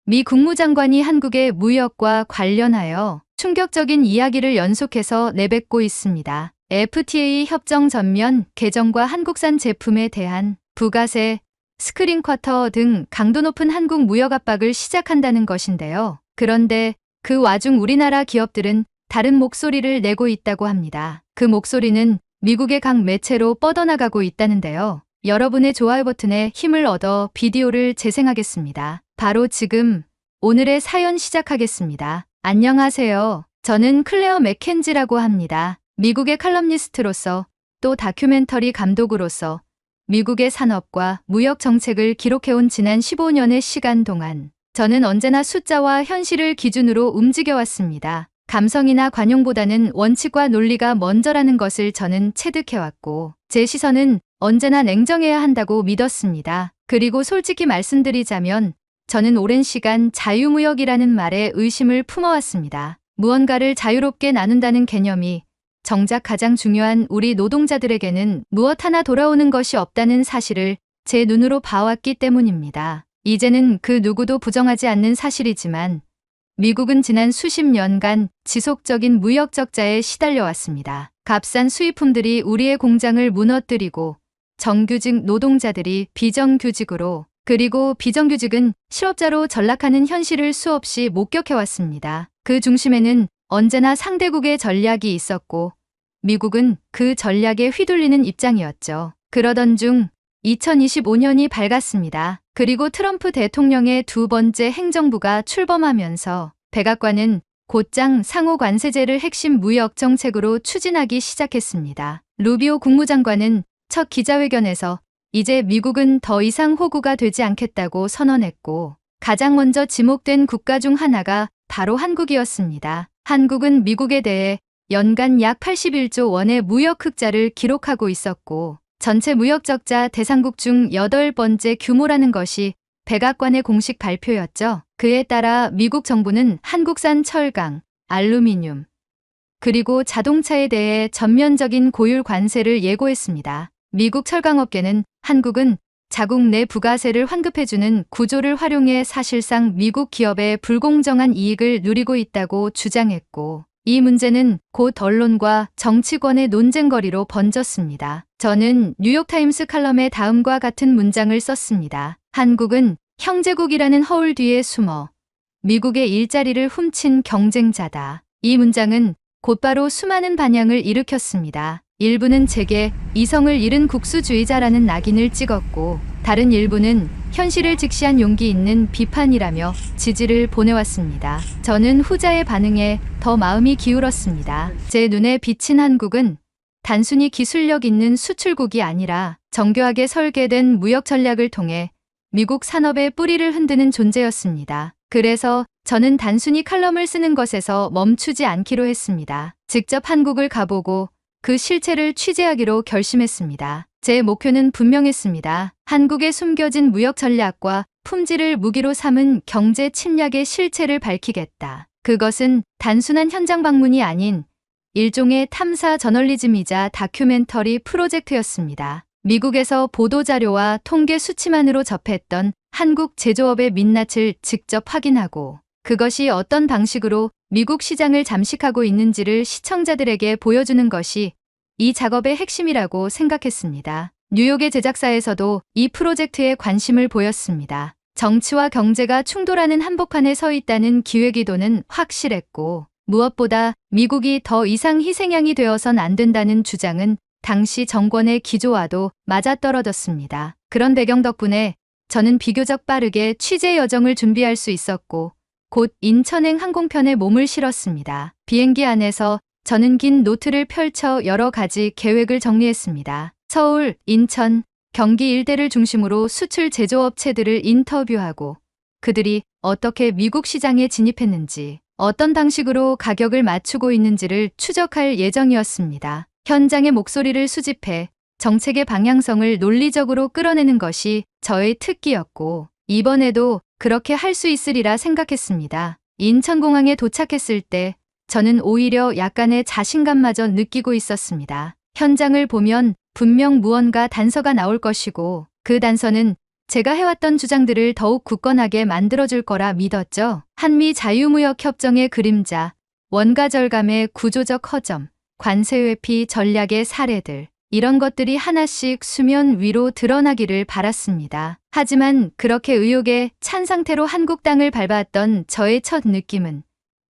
미 국무장관이 한국의 무역과 관련하여 충격적인 이야기를 연속해서 내뱉고 있습니다. FTA 협정 전면 개정과 한국산 제품에 대한 부가세, 스크린 쿼터 등 강도 높은 한국 무역 압박을 시작한다는 것인데요. 그런데 그 와중 우리나라 기업들은 다른 목소리를 내고 있다고 합니다. 그 목소리는 미국의 각 매체로 뻗어나가고 있다는데요. 여러분의 좋아요 버튼에 힘을 얻어 비디오를 재생하겠습니다. 바로 지금 오늘의 사연 시작하겠습니다. 안녕하세요. 저는 클레어 맥켄지라고 합니다. 미국의 칼럼니스트로서 또 다큐멘터리 감독으로서 미국의 산업과 무역 정책을 기록해온 지난 15년의 시간 동안 저는 언제나 숫자와 현실을 기준으로 움직여왔습니다. 감성이나 관용보다는 원칙과 논리가 먼저라는 것을 저는 체득해왔고 제 시선은 언제나 냉정해야 한다고 믿었습니다. 그리고 솔직히 말씀드리자면 저는 오랜 시간 자유무역이라는 말에 의심을 품어왔습니다. 무언가를 자유롭게 나눈다는 개념이 정작 가장 중요한 우리 노동자들에게는 무엇 하나 돌아오는 것이 없다는 사실을 제 눈으로 봐왔기 때문입니다. 이제는 그 누구도 부정하지 않는 사실이지만 미국은 지난 수십 년간 지속적인 무역 적자에 시달려왔습니다. 값싼 수입품들이 우리의 공장을 무너뜨리고 정규직 노동자들이 비정규직으로 그리고 비정규직은 실업자로 전락하는 현실을 수없이 목격해왔습니다. 그 중심에는 언제나 상대국의 전략이 있었고 미국은 그 전략에 휘둘리는 입장이었죠. 그러던 중 2025년이 밝았습니다. 그리고 트럼프 대통령의 두 번째 행정부가 출범하면서 백악관은 곧장 상호 관세제를 핵심 무역 정책으로 추진하기 시작했습니다. 루비오 국무장관은 첫 기자회견에서 이제 미국은 더 이상 호구가 되지 않겠다고 선언했고 가장 먼저 지목된 국가 중 하나가 바로 한국이었습니다. 한국은 미국에 대해 연간 약 81조 원의 무역 흑자를 기록하고 있었고 전체 무역 적자 대상국 중 8번째 규모라는 것이 백악관의 공식 발표였죠. 그에 따라 미국 정부는 한국산 철강, 알루미늄, 그리고 자동차에 대해 전면적인 고율 관세를 예고했습니다. 미국 철강업계는 한국은 자국 내 부가세를 환급해주는 구조를 활용해 사실상 미국 기업의 불공정한 이익을 누리고 있다고 주장했고 이 문제는 곧 언론과 정치권의 논쟁거리로 번졌습니다. 저는 뉴욕타임스 칼럼에 다음과 같은 문장을 썼습니다. 한국은 형제국이라는 허울 뒤에 숨어 미국의 일자리를 훔친 경쟁자다. 이 문장은 곧바로 수많은 반향을 일으켰습니다. 일부는 제게 이성을 잃은 국수주의자라는 낙인을 찍었고 다른 일부는 현실을 직시한 용기 있는 비판이라며 지지를 보내왔습니다. 저는 후자의 반응에 더 마음이 기울었습니다. 제 눈에 비친 한국은 단순히 기술력 있는 수출국이 아니라 정교하게 설계된 무역 전략을 통해 미국 산업의 뿌리를 흔드는 존재였습니다. 그래서 저는 단순히 칼럼을 쓰는 것에서 멈추지 않기로 했습니다. 직접 한국을 가보고 그 실체를 취재하기로 결심했습니다. 제 목표는 분명했습니다. 한국의 숨겨진 무역 전략과 품질을 무기로 삼은 경제 침략의 실체를 밝히겠다. 그것은 단순한 현장 방문이 아닌 일종의 탐사 저널리즘이자 다큐멘터리 프로젝트였습니다. 미국에서 보도자료와 통계 수치만으로 접했던 한국 제조업의 민낯을 직접 확인하고 그것이 어떤 방식으로 미국 시장을 잠식하고 있는지를 시청자들에게 보여주는 것이 이 작업의 핵심이라고 생각했습니다. 뉴욕의 제작사에서도 이 프로젝트에 관심을 보였습니다. 정치와 경제가 충돌하는 한복판에 서 있다는 기획의도는 확실했고 무엇보다 미국이 더 이상 희생양이 되어선 안 된다는 주장은 당시 정권의 기조와도 맞아떨어졌습니다. 그런 배경 덕분에 저는 비교적 빠르게 취재 여정을 준비할 수 있었고 곧 인천행 항공편에 몸을 실었습니다. 비행기 안에서 저는 긴 노트를 펼쳐 여러 가지 계획을 정리했습니다. 서울, 인천, 경기 일대를 중심으로 수출 제조업체들을 인터뷰하고 그들이 어떻게 미국 시장에 진입했는지 어떤 방식으로 가격을 맞추고 있는지를 추적할 예정이었습니다. 현장의 목소리를 수집해 정책의 방향성을 논리적으로 끌어내는 것이 저의 특기였고 이번에도 그렇게 할 수 있으리라 생각했습니다. 인천공항에 도착했을 때 저는 오히려 약간의 자신감마저 느끼고 있었습니다. 현장을 보면 분명 무언가 단서가 나올 것이고 그 단서는 제가 해왔던 주장들을 더욱 굳건하게 만들어줄 거라 믿었죠. 한미 자유무역 협정의 그림자, 원가 절감의 구조적 허점, 관세 회피 전략의 사례들, 이런 것들이 하나씩 수면 위로 드러나기를 바랐습니다. 하지만 그렇게 의욕에 찬 상태로 한국 땅을 밟았던 저의 첫 느낌은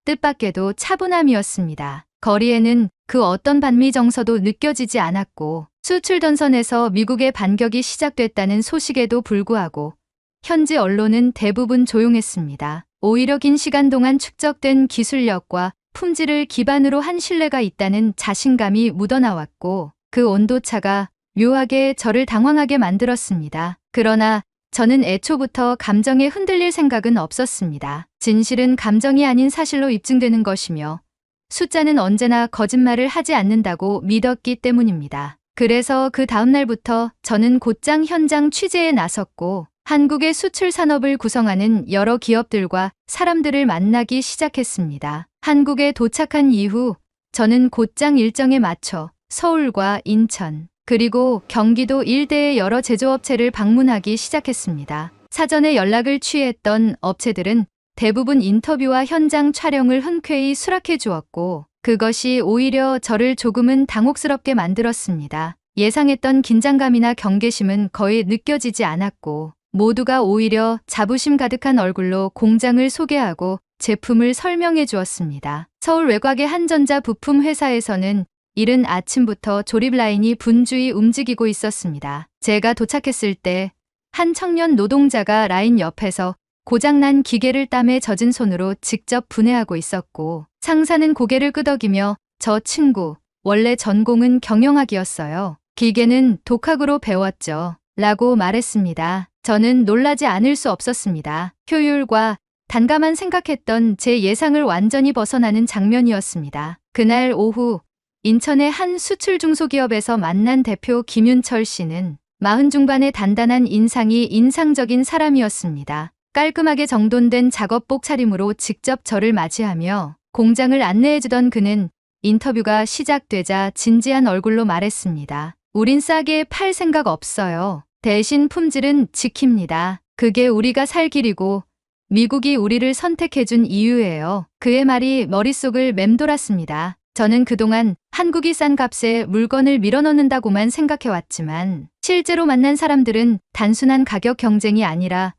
뜻밖에도 차분함이었습니다. 거리에는 그 어떤 반미 정서도 느껴지지 않았고, 수출 전선에서 미국의 반격이 시작됐다는 소식에도 불구하고 현지 언론은 대부분 조용했습니다. 오히려 긴 시간 동안 축적된 기술력과 품질을 기반으로 한 신뢰가 있다는 자신감이 묻어나왔고, 그 온도차가 묘하게 저를 당황하게 만들었습니다. 그러나 저는 애초부터 감정에 흔들릴 생각은 없었습니다. 진실은 감정이 아닌 사실로 입증되는 것이며 숫자는 언제나 거짓말을 하지 않는다고 믿었기 때문입니다. 그래서 그 다음 날부터 저는 곧장 현장 취재에 나섰고, 한국의 수출 산업을 구성하는 여러 기업들과 사람들을 만나기 시작했습니다. 한국에 도착한 이후 저는 곧장 일정에 맞춰 서울과 인천, 그리고 경기도 일대의 여러 제조업체를 방문하기 시작했습니다. 사전에 연락을 취했던 업체들은 대부분 인터뷰와 현장 촬영을 흔쾌히 수락해 주었고, 그것이 오히려 저를 조금은 당혹스럽게 만들었습니다. 예상했던 긴장감이나 경계심은 거의 느껴지지 않았고, 모두가 오히려 자부심 가득한 얼굴로 공장을 소개하고 제품을 설명해 주었습니다. 서울 외곽의 한 전자 부품 회사에서는 이른 아침부터 조립 라인이 분주히 움직이고 있었습니다. 제가 도착했을 때 한 청년 노동자가 라인 옆에서 고장난 기계를 땀에 젖은 손으로 직접 분해하고 있었고, 상사는 고개를 끄덕이며 저 친구, 원래 전공은 경영학이었어요. 기계는 독학으로 배웠죠. 라고 말했습니다. 저는 놀라지 않을 수 없었습니다. 효율과 단가만 생각했던 제 예상을 완전히 벗어나는 장면이었습니다. 그날 오후 인천의 한 수출 중소기업에서 만난 대표 김윤철 씨는 40 중반의 단단한 인상이 인상적인 사람이었습니다. 깔끔하게 정돈된 작업복 차림으로 직접 저를 맞이하며 공장을 안내해주던 그는 인터뷰가 시작되자 진지한 얼굴로 말했습니다. 우린 싸게 팔 생각 없어요. 대신 품질은 지킵니다. 그게 우리가 살 길이고 미국이 우리를 선택해준 이유예요. 그의 말이 머릿속을 맴돌았습니다. 저는 그동안 한국이 싼 값에 물건을 밀어넣는다고만 생각해왔지만 실제로 만난 사람들은 단순한 가격 경쟁이 아니라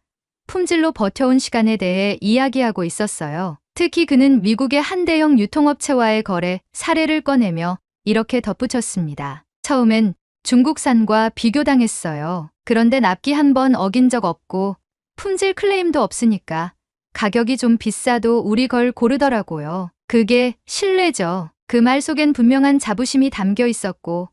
품질로 버텨온 시간에 대해 이야기하고 있었어요. 특히 그는 미국의 한 대형 유통업체와의 거래 사례를 꺼내며 이렇게 덧붙였습니다. 처음엔 중국산과 비교당했어요. 그런데 납기 한 번 어긴 적 없고 품질 클레임도 없으니까 가격이 좀 비싸도 우리 걸 고르더라고요. 그게 신뢰죠. 그 말 속엔 분명한 자부심이 담겨 있었고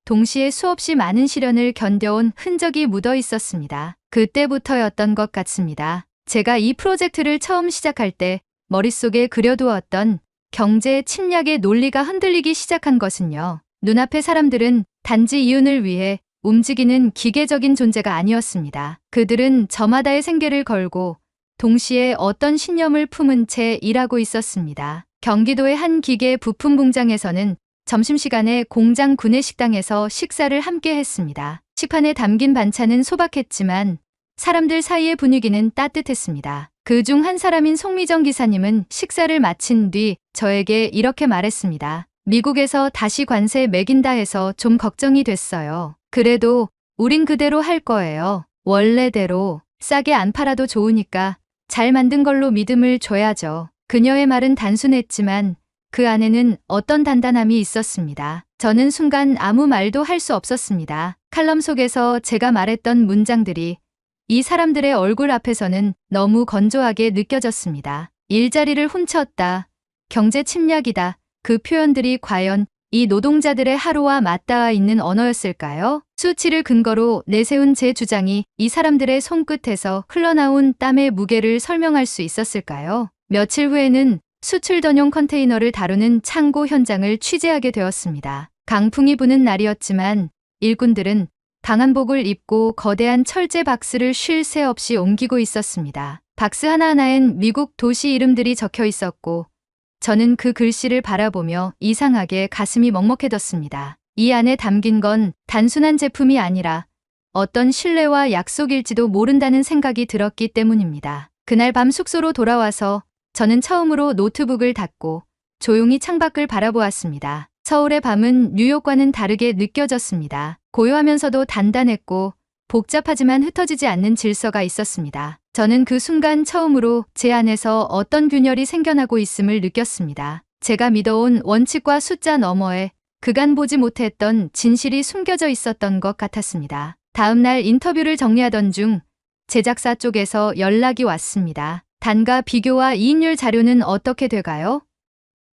동시에 수없이 많은 시련을 견뎌온 흔적이 묻어 있었습니다. 그때부터였던 것 같습니다. 제가 이 프로젝트를 처음 시작할 때 머릿속에 그려두었던 경제 침략의 논리가 흔들리기 시작한 것은요. 눈앞의 사람들은 단지 이윤을 위해 움직이는 기계적인 존재가 아니었습니다. 그들은 저마다의 생계를 걸고 동시에 어떤 신념을 품은 채 일하고 있었습니다. 경기도의 한 기계 부품 공장에서는 점심시간에 공장 구내식당에서 식사를 함께 했습니다. 식판에 담긴 반찬은 소박했지만 사람들 사이의 분위기는 따뜻했습니다. 그중 한 사람인 송미정 기사님은 식사를 마친 뒤 저에게 이렇게 말했습니다. 미국에서 다시 관세 매긴다 해서 좀 걱정이 됐어요. 그래도 우린 그대로 할 거예요. 원래대로 싸게 안 팔아도 좋으니까 잘 만든 걸로 믿음을 줘야죠. 그녀의 말은 단순했지만 그 안에는 어떤 단단함이 있었습니다. 저는 순간 아무 말도 할 수 없었습니다. 칼럼 속에서 제가 말했던 문장들이 이 사람들의 얼굴 앞에서는 너무 건조하게 느껴졌습니다. 일자리를 훔쳤다. 경제 침략이다. 그 표현들이 과연 이 노동자들의 하루와 맞닿아 있는 언어였을까요? 수치를 근거로 내세운 제 주장이 이 사람들의 손끝에서 흘러나온 땀의 무게를 설명할 수 있었을까요? 며칠 후에는 수출 전용 컨테이너를 다루는 창고 현장을 취재하게 되었습니다. 강풍이 부는 날이었지만 일꾼들은 방한복을 입고 거대한 철제 박스를 쉴 새 없이 옮기고 있었습니다. 박스 하나하나엔 미국 도시 이름들이 적혀 있었고 저는 그 글씨를 바라보며 이상하게 가슴이 먹먹해졌습니다. 이 안에 담긴 건 단순한 제품이 아니라 어떤 신뢰와 약속일지도 모른다는 생각이 들었기 때문입니다. 그날 밤 숙소로 돌아와서 저는 처음으로 노트북을 닫고 조용히 창밖을 바라보았습니다. 서울의 밤은 뉴욕과는 다르게 느껴졌습니다. 고요하면서도 단단했고 복잡하지만 흩어지지 않는 질서가 있었습니다. 저는 그 순간 처음으로 제 안에서 어떤 균열이 생겨나고 있음을 느꼈습니다. 제가 믿어온 원칙과 숫자 너머에 그간 보지 못했던 진실이 숨겨져 있었던 것 같았습니다. 다음 날 인터뷰를 정리하던 중 제작사 쪽에서 연락이 왔습니다. 단가 비교와 이익률 자료는 어떻게 돼가요?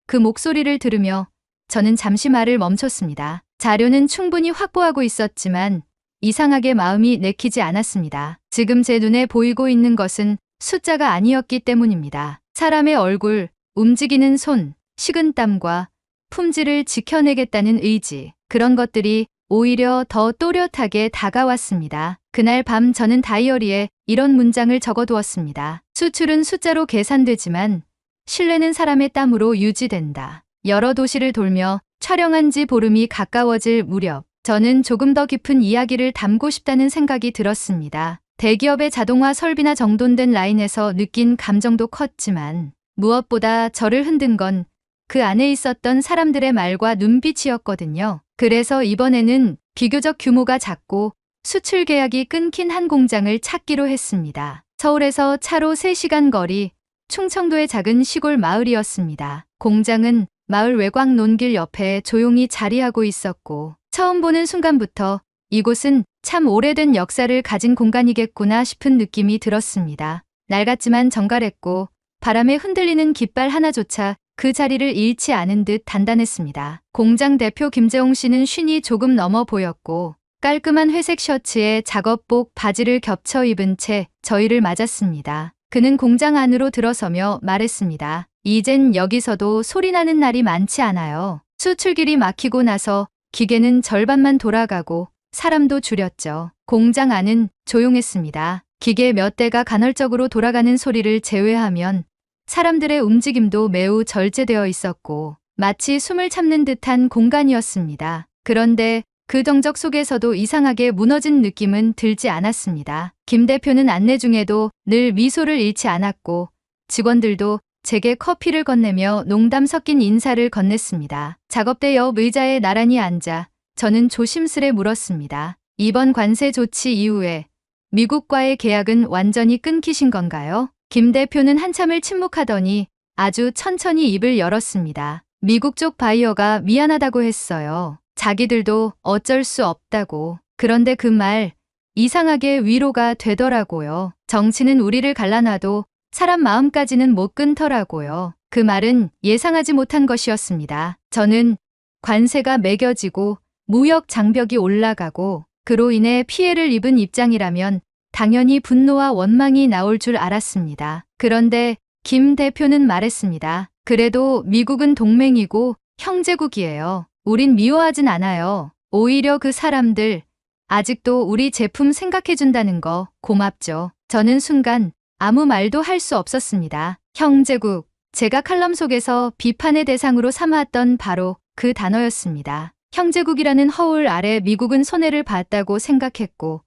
그 목소리를 들으며 저는 잠시 말을 멈췄습니다. 자료는 충분히 확보하고 있었지만 이상하게 마음이 내키지 않았습니다. 지금 제 눈에 보이고 있는 것은 숫자가 아니었기 때문입니다. 사람의 얼굴, 움직이는 손, 식은땀과 품질을 지켜내겠다는 의지, 그런 것들이 오히려 더 또렷하게 다가왔습니다. 그날 밤 저는 다이어리에 이런 문장을 적어두었습니다. 수출은 숫자로 계산되지만 신뢰는 사람의 땀으로 유지된다. 여러 도시를 돌며 촬영한 지 보름이 가까워질 무렵 저는 조금 더 깊은 이야기를 담고 싶다는 생각이 들었습니다. 대기업의 자동화 설비나 정돈된 라인에서 느낀 감정도 컸지만 무엇보다 저를 흔든 건 그 안에 있었던 사람들의 말과 눈빛이었거든요. 그래서 이번에는 비교적 규모가 작고 수출 계약이 끊긴 한 공장을 찾기로 했습니다. 서울에서 차로 3시간 거리, 충청도의 작은 시골 마을이었습니다. 공장은 마을 외곽 논길 옆에 조용히 자리하고 있었고 처음 보는 순간부터 이곳은 참 오래된 역사를 가진 공간이겠구나 싶은 느낌이 들었습니다. 낡았지만 정갈했고 바람에 흔들리는 깃발 하나조차 그 자리를 잃지 않은 듯 단단했습니다. 공장 대표 김재홍 씨는 쉰이 조금 넘어 보였고 깔끔한 회색 셔츠에 작업복 바지를 겹쳐 입은 채 저희를 맞았습니다. 그는 공장 안으로 들어서며 말했습니다. 이젠 여기서도 소리나는 날이 많지 않아요. 수출길이 막히고 나서 기계는 절반만 돌아가고 사람도 줄였죠. 공장 안은 조용했습니다. 기계 몇 대가 간헐적으로 돌아가는 소리를 제외하면 사람들의 움직임도 매우 절제되어 있었고 마치 숨을 참는 듯한 공간이었습니다. 그런데 그 정적 속에서도 이상하게 무너진 느낌은 들지 않았습니다. 김 대표는 안내 중에도 늘 미소를 잃지 않았고 직원들도 제게 커피를 건네며 농담 섞인 인사를 건넸습니다. 작업대 옆 의자에 나란히 앉아 저는 조심스레 물었습니다. 이번 관세 조치 이후에 미국과의 계약은 완전히 끊기신 건가요? 김 대표는 한참을 침묵하더니 아주 천천히 입을 열었습니다. 미국 쪽 바이어가 미안하다고 했어요. 자기들도 어쩔 수 없다고. 그런데 그 말 이상하게 위로가 되더라고요. 정치는 우리를 갈라놔도 사람 마음까지는 못 끊더라고요. 그 말은 예상하지 못한 것이었습니다. 저는 관세가 매겨지고 무역 장벽이 올라가고 그로 인해 피해를 입은 입장이라면 당연히 분노와 원망이 나올 줄 알았습니다. 그런데 김 대표는 말했습니다. 그래도 미국은 동맹이고 형제국이에요. 우린 미워하진 않아요. 오히려 그 사람들 아직도 우리 제품 생각해준다는 거 고맙죠. 저는 순간 아무 말도 할 수 없었습니다. 형제국, 제가 칼럼 속에서 비판의 대상으로 삼았던 바로 그 단어였습니다. 형제국이라는 허울 아래 미국은 손해를 봤다고 생각했고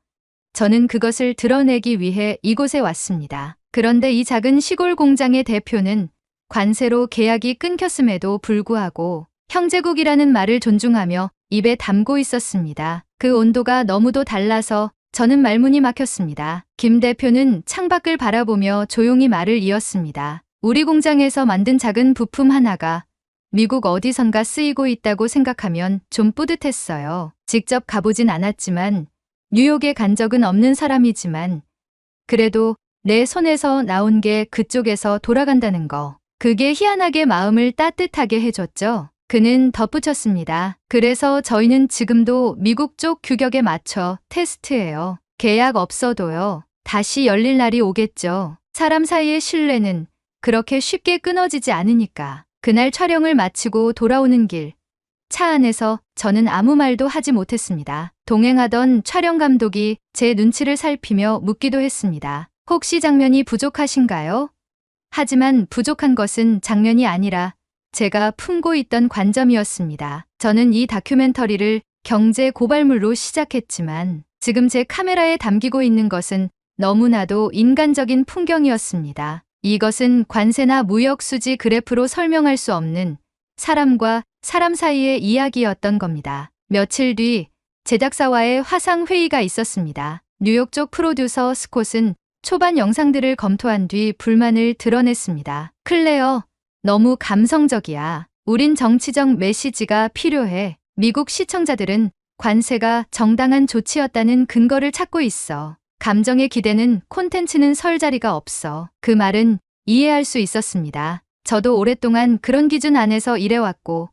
저는 그것을 드러내기 위해 이곳에 왔습니다. 그런데 이 작은 시골 공장의 대표는 관세로 계약이 끊겼음에도 불구하고 형제국이라는 말을 존중하며 입에 담고 있었습니다. 그 온도가 너무도 달라서 저는 말문이 막혔습니다. 김 대표는 창밖을 바라보며 조용히 말을 이었습니다. 우리 공장에서 만든 작은 부품 하나가 미국 어디선가 쓰이고 있다고 생각하면 좀 뿌듯했어요. 직접 가보진 않았지만 뉴욕에 간 적은 없는 사람이지만 그래도 내 손에서 나온 게 그쪽에서 돌아간다는 거. 그게 희한하게 마음을 따뜻하게 해줬죠. 그는 덧붙였습니다. 그래서 저희는 지금도 미국 쪽 규격에 맞춰 테스트해요. 계약 없어도요. 다시 열릴 날이 오겠죠. 사람 사이의 신뢰는 그렇게 쉽게 끊어지지 않으니까. 그날 촬영을 마치고 돌아오는 길. 차 안에서 저는 아무 말도 하지 못했습니다. 동행하던 촬영 감독이 제 눈치를 살피며 묻기도 했습니다. 혹시 장면이 부족하신가요? 하지만 부족한 것은 장면이 아니라 제가 품고 있던 관점이었습니다. 저는 이 다큐멘터리를 경제 고발물로 시작했지만 지금 제 카메라에 담기고 있는 것은 너무나도 인간적인 풍경이었습니다. 이것은 관세나 무역 수지 그래프로 설명할 수 없는 사람과 사람 사이의 이야기였던 겁니다. 며칠 뒤 제작사와의 화상 회의가 있었습니다. 뉴욕 쪽 프로듀서 스콧은 초반 영상들을 검토한 뒤 불만을 드러냈습니다. 클레어, 너무 감성적이야. 우린 정치적 메시지가 필요해. 미국 시청자들은 관세가 정당한 조치였다는 근거를 찾고 있어. 감정의 기대는 콘텐츠는 설 자리가 없어. 그 말은 이해할 수 있었습니다. 저도 오랫동안 그런 기준 안에서 일해왔고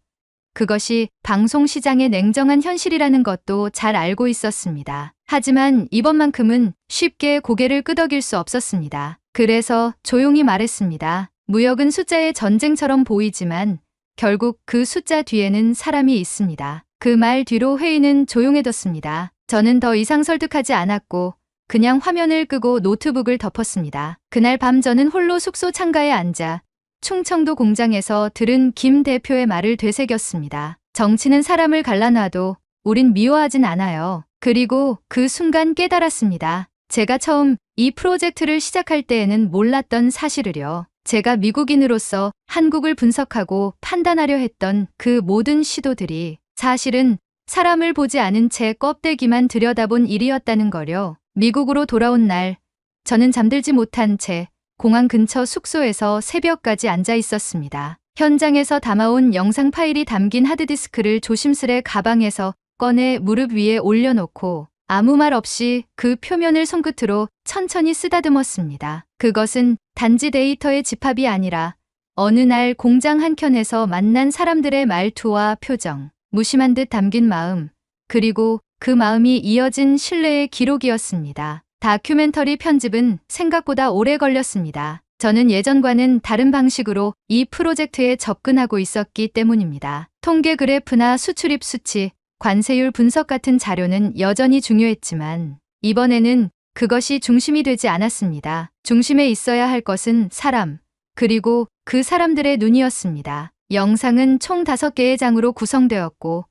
그것이 방송 시장의 냉정한 현실이라는 것도 잘 알고 있었습니다. 하지만 이번만큼은 쉽게 고개를 끄덕일 수 없었습니다. 그래서 조용히 말했습니다. 무역은 숫자의 전쟁처럼 보이지만 결국 그 숫자 뒤에는 사람이 있습니다. 그 말 뒤로 회의는 조용해졌습니다. 저는 더 이상 설득하지 않았고 그냥 화면을 끄고 노트북을 덮었습니다. 그날 밤 저는 홀로 숙소 창가에 앉아 충청도 공장에서 들은 김 대표의 말을 되새겼습니다. 정치는 사람을 갈라놔도 우린 미워하진 않아요. 그리고 그 순간 깨달았습니다. 제가 처음 이 프로젝트를 시작할 때에는 몰랐던 사실을요. 제가 미국인으로서 한국을 분석하고 판단하려 했던 그 모든 시도들이 사실은 사람을 보지 않은 채 껍데기만 들여다본 일이었다는 거요. 미국으로 돌아온 날, 저는 잠들지 못한 채 공항 근처 숙소에서 새벽까지 앉아 있었습니다. 현장에서 담아온 영상 파일이 담긴 하드디스크를 조심스레 가방에서 꺼내 무릎 위에 올려놓고 아무 말 없이 그 표면을 손끝으로 천천히 쓰다듬었습니다. 그것은 단지 데이터의 집합이 아니라 어느 날 공장 한켠에서 만난 사람들의 말투와 표정, 무심한 듯 담긴 마음, 그리고 그 마음이 이어진 신뢰의 기록이었습니다. 다큐멘터리 편집은 생각보다 오래 걸렸습니다. 저는 예전과는 다른 방식으로 이 프로젝트에 접근하고 있었기 때문입니다. 통계 그래프나 수출입 수치, 관세율 분석 같은 자료는 여전히 중요했지만 이번에는 그것이 중심이 되지 않았습니다. 중심에 있어야 할 것은 사람, 그리고 그 사람들의 눈이었습니다. 영상은 총 5개의 장으로 구성되었고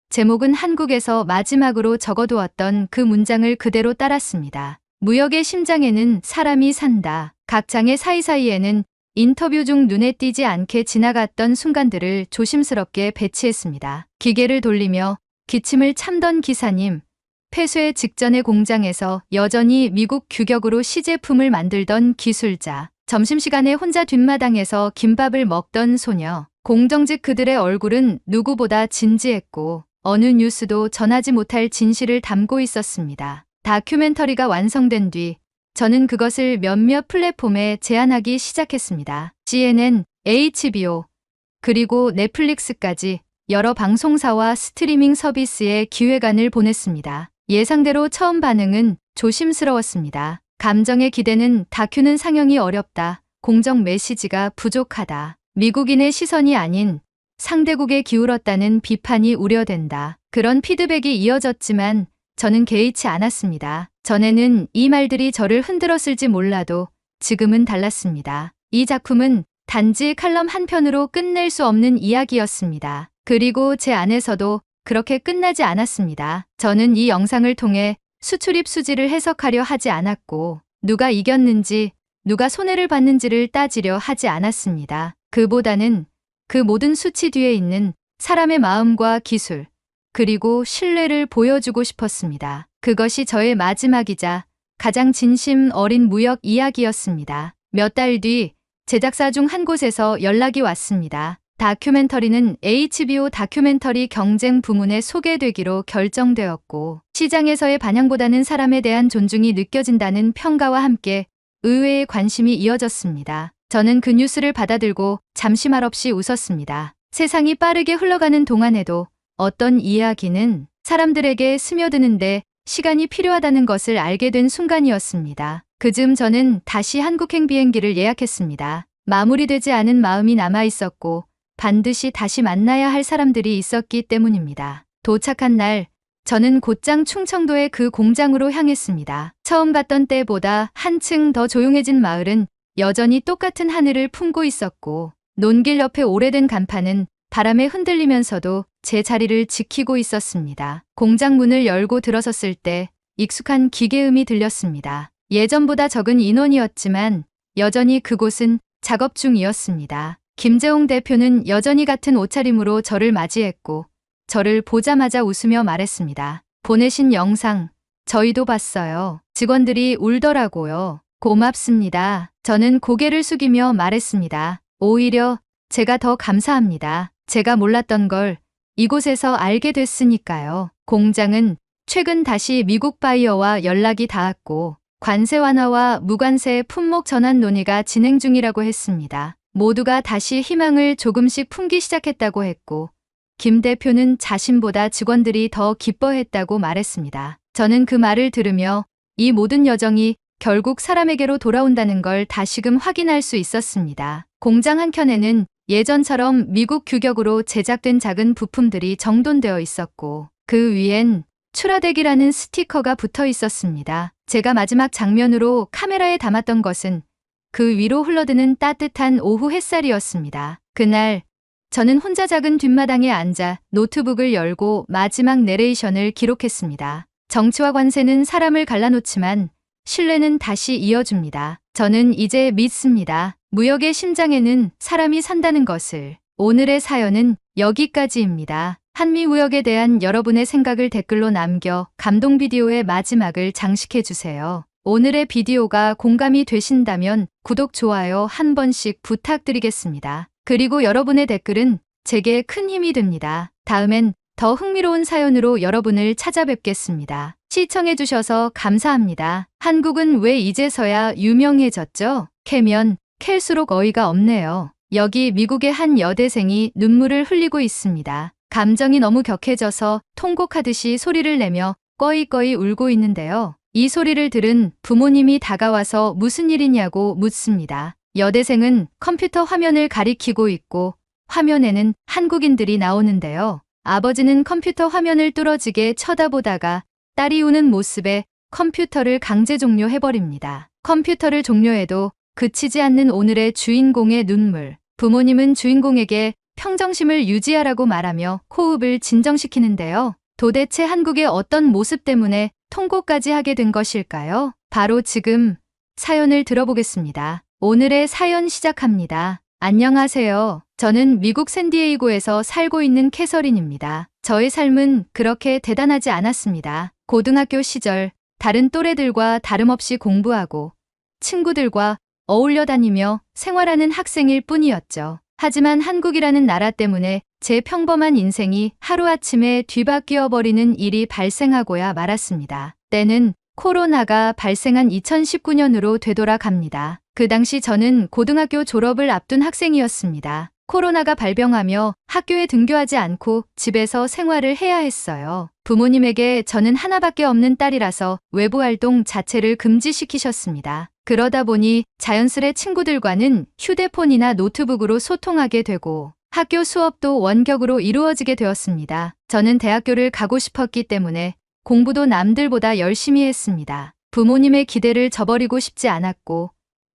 제목은 한국에서 마지막으로 적어두었던 그 문장을 그대로 따랐습니다. 무역의 심장에는 사람이 산다. 각 장의 사이사이에는 인터뷰 중 눈에 띄지 않게 지나갔던 순간들을 조심스럽게 배치했습니다. 기계를 돌리며 기침을 참던 기사님, 폐쇄 직전의 공장에서 여전히 미국 규격으로 시제품을 만들던 기술자, 점심시간에 혼자 뒷마당에서 김밥을 먹던 소녀, 공정직 그들의 얼굴은 누구보다 진지했고 어느 뉴스도 전하지 못할 진실을 담고 있었습니다. 다큐멘터리가 완성된 뒤 저는 그것을 몇몇 플랫폼에 제안하기 시작했습니다. CNN, HBO, 그리고 넷플릭스까지 여러 방송사와 스트리밍 서비스에 기획안을 보냈습니다. 예상대로 처음 반응은 조심스러웠습니다. 감정의 기대는 다큐는 상영이 어렵다. 공정 메시지가 부족하다. 미국인의 시선이 아닌 상대국에 기울었다는 비판이 우려된다. 그런 피드백이 이어졌지만 저는 개의치 않았습니다. 전에는 이 말들이 저를 흔들었을지 몰라도 지금은 달랐습니다. 이 작품은 단지 칼럼 한 편으로 끝낼 수 없는 이야기였습니다. 그리고 제 안에서도 그렇게 끝나지 않았습니다. 저는 이 영상을 통해 수출입 수지를 해석하려 하지 않았고 누가 이겼는지 누가 손해를 봤는지를 따지려 하지 않았습니다. 그보다는 그 모든 수치 뒤에 있는 사람의 마음과 기술, 그리고 신뢰를 보여주고 싶었습니다. 그것이 저의 마지막이자 가장 진심 어린 무역 이야기였습니다. 몇 달 뒤 제작사 중 한 곳에서 연락이 왔습니다. 다큐멘터리는 HBO 다큐멘터리 경쟁 부문에 소개되기로 결정되었고 시장에서의 반향보다는 사람에 대한 존중이 느껴진다는 평가와 함께 의외의 관심이 이어졌습니다. 저는 그 뉴스를 받아들고 잠시 말없이 웃었습니다. 세상이 빠르게 흘러가는 동안에도 어떤 이야기는 사람들에게 스며드는데 시간이 필요하다는 것을 알게 된 순간이었습니다. 그즈음 저는 다시 한국행 비행기를 예약했습니다. 마무리되지 않은 마음이 남아 있었고 반드시 다시 만나야 할 사람들이 있었기 때문입니다. 도착한 날 저는 곧장 충청도의 그 공장으로 향했습니다. 처음 갔던 때보다 한층 더 조용해진 마을은 여전히 똑같은 하늘을 품고 있었고 논길 옆에 오래된 간판은 바람에 흔들리면서도 제 자리를 지키고 있었습니다. 공장 문을 열고 들어섰을 때 익숙한 기계음이 들렸습니다. 예전보다 적은 인원이었지만 여전히 그곳은 작업 중이었습니다. 김재홍 대표는 여전히 같은 옷차림으로 저를 맞이했고 저를 보자마자 웃으며 말했습니다. 보내신 영상 저희도 봤어요. 직원들이 울더라고요. 고맙습니다. 저는 고개를 숙이며 말했습니다. 오히려 제가 더 감사합니다. 제가 몰랐던 걸 이곳에서 알게 됐으니까요. 공장은 최근 다시 미국 바이어와 연락이 닿았고 관세 완화와 무관세 품목 전환 논의가 진행 중이라고 했습니다. 모두가 다시 희망을 조금씩 품기 시작했다고 했고 김 대표는 자신보다 직원들이 더 기뻐했다고 말했습니다. 저는 그 말을 들으며 이 모든 여정이 결국 사람에게로 돌아온다는 걸 다시금 확인할 수 있었습니다. 공장 한켠에는 예전처럼 미국 규격으로 제작된 작은 부품들이 정돈되어 있었고 그 위엔 출하대기라는 스티커가 붙어 있었습니다. 제가 마지막 장면으로 카메라에 담았던 것은 그 위로 흘러드는 따뜻한 오후 햇살이었습니다. 그날 저는 혼자 작은 뒷마당에 앉아 노트북을 열고 마지막 내레이션을 기록했습니다. 정치와 관세는 사람을 갈라놓지만 신뢰는 다시 이어줍니다. 저는 이제 믿습니다. 무역의 심장에는 사람이 산다는 것을. 오늘의 사연은 여기까지입니다. 한미무역에 대한 여러분의 생각을 댓글로 남겨 감동 비디오의 마지막을 장식해주세요. 오늘의 비디오가 공감이 되신다면 구독, 좋아요 한 번씩 부탁드리겠습니다. 그리고 여러분의 댓글은 제게 큰 힘이 됩니다. 다음엔 더 흥미로운 사연으로 여러분을 찾아뵙겠습니다. 시청해주셔서 감사합니다. 한국은 왜 이제서야 유명해졌죠? 캐면 캘수록 어이가 없네요. 여기 미국의 한 여대생이 눈물을 흘리고 있습니다. 감정이 너무 격해져서 통곡하듯이 소리를 내며 꺼이꺼이 울고 있는데요. 이 소리를 들은 부모님이 다가와서 무슨 일이냐고 묻습니다. 여대생은 컴퓨터 화면을 가리키고 있고 화면에는 한국인들이 나오는데요. 아버지는 컴퓨터 화면을 뚫어지게 쳐다보다가 딸이 우는 모습에 컴퓨터를 강제 종료해버립니다. 컴퓨터를 종료해도 그치지 않는 오늘의 주인공의 눈물. 부모님은 주인공에게 평정심을 유지하라고 말하며 호흡을 진정시키는데요. 도대체 한국의 어떤 모습 때문에 통곡까지 하게 된 것일까요? 바로 지금 사연을 들어보겠습니다. 오늘의 사연 시작합니다. 안녕하세요. 저는 미국 샌디에이고에서 살고 있는 캐서린입니다. 저의 삶은 그렇게 대단하지 않았습니다. 고등학교 시절 다른 또래들과 다름없이 공부하고 친구들과 어울려 다니며 생활하는 학생일 뿐이었죠. 하지만 한국이라는 나라 때문에 제 평범한 인생이 하루아침에 뒤바뀌어 버리는 일이 발생하고야 말았습니다. 때는 코로나가 발생한 2019년으로 되돌아갑니다. 그 당시 저는 고등학교 졸업을 앞둔 학생이었습니다. 코로나가 발병하며 학교에 등교하지 않고 집에서 생활을 해야 했어요. 부모님에게 저는 하나밖에 없는 딸이라서 외부 활동 자체를 금지시키셨습니다. 그러다 보니 자연스레 친구들과는 휴대폰이나 노트북으로 소통하게 되고 학교 수업도 원격으로 이루어지게 되었습니다. 저는 대학교를 가고 싶었기 때문에 공부도 남들보다 열심히 했습니다. 부모님의 기대를 저버리고 싶지 않았고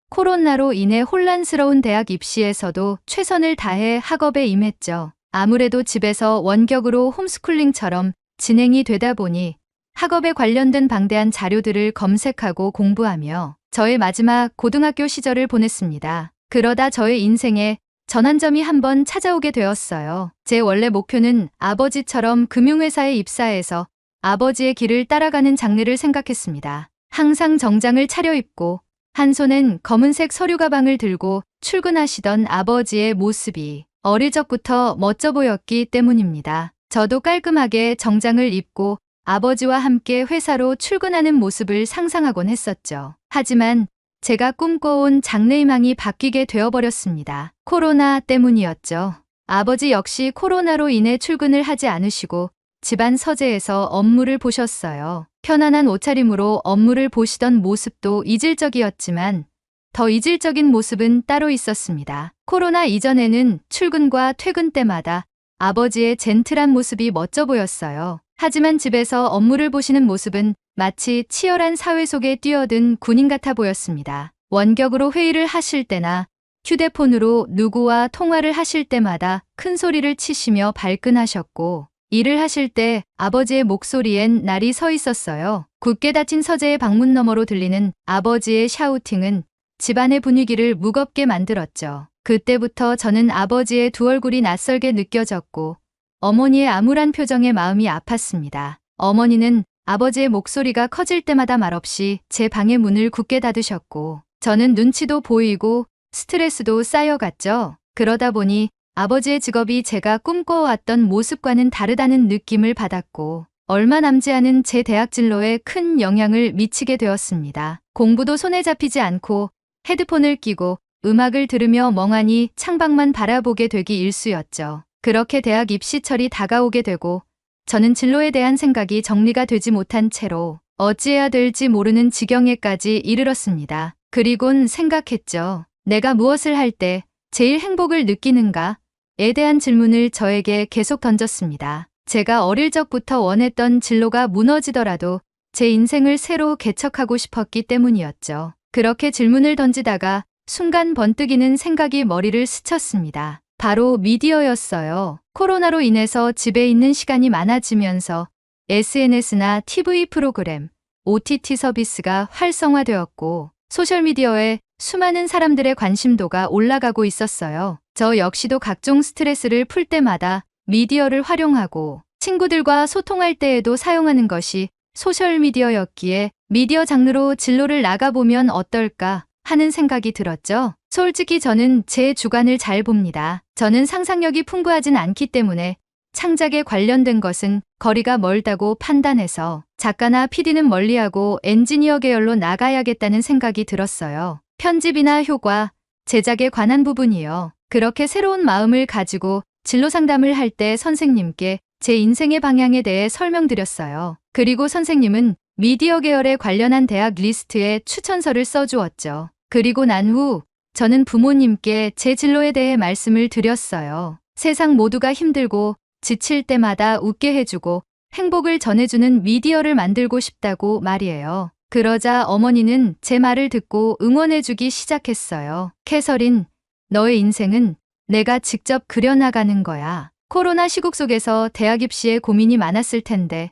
코로나로 인해 혼란스러운 대학 입시에서도 최선을 다해 학업에 임했죠. 아무래도 집에서 원격으로 홈스쿨링처럼 진행이 되다 보니 학업에 관련된 방대한 자료들을 검색하고 공부하며 저의 마지막 고등학교 시절을 보냈습니다. 그러다 저의 인생에 전환점이 한번 찾아오게 되었어요. 제 원래 목표는 아버지처럼 금융회사에 입사해서 아버지의 길을 따라가는 장래를 생각했습니다. 항상 정장을 차려입고 한 손엔 검은색 서류 가방을 들고 출근하시던 아버지의 모습이 어릴 적부터 멋져 보였기 때문입니다. 저도 깔끔하게 정장을 입고 아버지와 함께 회사로 출근하는 모습을 상상하곤 했었죠. 하지만 제가 꿈꿔온 장래희망이 바뀌게 되어버렸습니다. 코로나 때문이었죠. 아버지 역시 코로나로 인해 출근을 하지 않으시고 집안 서재에서 업무를 보셨어요. 편안한 옷차림으로 업무를 보시던 모습도 이질적이었지만 더 이질적인 모습은 따로 있었습니다. 코로나 이전에는 출근과 퇴근 때마다 아버지의 젠틀한 모습이 멋져 보였어요. 하지만 집에서 업무를 보시는 모습은 마치 치열한 사회 속에 뛰어든 군인 같아 보였습니다. 원격으로 회의를 하실 때나 휴대폰으로 누구와 통화를 하실 때마다 큰 소리를 치시며 발끈하셨고 일을 하실 때 아버지의 목소리엔 날이 서 있었어요. 굳게 닫힌 서재의 방문 너머로 들리는 아버지의 샤우팅은 집안의 분위기를 무겁게 만들었죠. 그때부터 저는 아버지의 두 얼굴이 낯설게 느껴졌고 어머니의 암울한 표정에 마음이 아팠습니다. 어머니는 아버지의 목소리가 커질 때마다 말없이 제 방의 문을 굳게 닫으셨고 저는 눈치도 보이고 스트레스도 쌓여갔죠. 그러다 보니 아버지의 직업이 제가 꿈꿔왔던 모습과는 다르다는 느낌을 받았고 얼마 남지 않은 제 대학 진로에 큰 영향을 미치게 되었습니다. 공부도 손에 잡히지 않고 헤드폰을 끼고 음악을 들으며 멍하니 창밖만 바라보게 되기 일쑤였죠. 그렇게 대학 입시철이 다가오게 되고 저는 진로에 대한 생각이 정리가 되지 못한 채로 어찌해야 될지 모르는 지경에까지 이르렀습니다. 그리곤 생각했죠. 내가 무엇을 할 때 제일 행복을 느끼는가에 대한 질문을 저에게 계속 던졌습니다. 제가 어릴 적부터 원했던 진로가 무너지더라도 제 인생을 새로 개척하고 싶었기 때문이었죠. 그렇게 질문을 던지다가 순간 번뜩이는 생각이 머리를 스쳤습니다. 바로 미디어였어요. 코로나로 인해서 집에 있는 시간이 많아지면서 SNS나 TV 프로그램, OTT 서비스가 활성화되었고 소셜미디어에 수많은 사람들의 관심도가 올라가고 있었어요. 저 역시도 각종 스트레스를 풀 때마다 미디어를 활용하고 친구들과 소통할 때에도 사용하는 것이 소셜미디어였기에 미디어 장르로 진로를 나가보면 어떨까 하는 생각이 들었죠. 솔직히 저는 제 주관을 잘 봅니다. 저는 상상력이 풍부하진 않기 때문에 창작에 관련된 것은 거리가 멀다고 판단해서 작가나 PD는 멀리하고 엔지니어 계열로 나가야겠다는 생각이 들었어요. 편집이나 효과, 제작에 관한 부분이요. 그렇게 새로운 마음을 가지고 진로 상담을 할 때 선생님께 제 인생의 방향에 대해 설명드렸어요. 그리고 선생님은 미디어 계열에 관련한 대학 리스트에 추천서를 써주었죠. 그리고 난 후 저는 부모님께 제 진로에 대해 말씀을 드렸어요. 세상 모두가 힘들고 지칠 때마다 웃게 해주고 행복을 전해주는 미디어를 만들고 싶다고 말이에요. 그러자 어머니는 제 말을 듣고 응원해주기 시작했어요. 캐서린, 너의 인생은 내가 직접 그려나가는 거야. 코로나 시국 속에서 대학 입시에 고민이 많았을 텐데